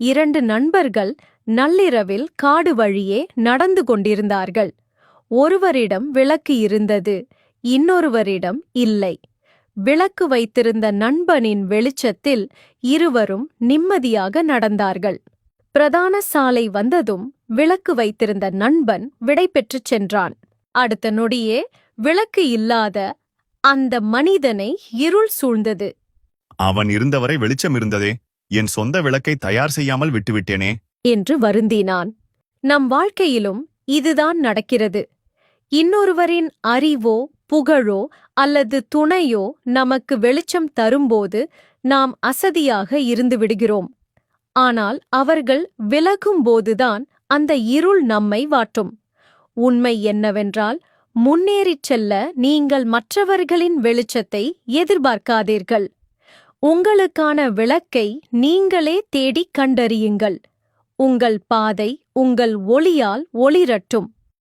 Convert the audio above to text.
2 நண்பர்கள் நள்ளிரவில் காடு வழியே நடந்து கொண்டிருந்தார்கள். ஒருவரிடம் விளக்கு இருந்தது, இன்னொருவரிடம் இல்லை. விளக்கு வைத்திருந்த நண்பனின் வெளிச்சத்தில் இருவரும் நிம்மதியாக நடந்தார்கள். பிரதான சாலை வந்ததும் விளக்கு வைத்திருந்த நண்பன் விடைபெற்றுச் சென்றான். அடுத்த நொடியே விளக்கு இல்லாத அந்த மனிதனை இருள் சூழ்ந்தது. அவன் இருந்தவரை வெளிச்சம் இருந்ததே, என் சொந்த விளக்கை தயார் செய்யாமல் விட்டுவிட்டேனே என்று வருந்தினான். நம் வாழ்க்கையிலும் இதுதான் நடக்கிறது. இன்னொருவரின் அறிவோ புகழோ அல்லது துணையோ நமக்கு வெளிச்சம் தரும்போது நாம் அசதியாக இருந்து விடுகிறோம். ஆனால் அவர்கள் விலகும்போதுதான் அந்த இருள் நம்மை வாட்டும். உண்மை என்னவென்றால், முன்னேறிச் செல்ல நீங்கள் மற்றவர்களின் வெளிச்சத்தை எதிர்பார்க்காதீர்கள். உங்களுக்கான விளக்கை நீங்களே தேடிக் கண்டறியுங்கள். உங்கள் பாதை உங்கள் ஒளியால் ஒளிரட்டும்.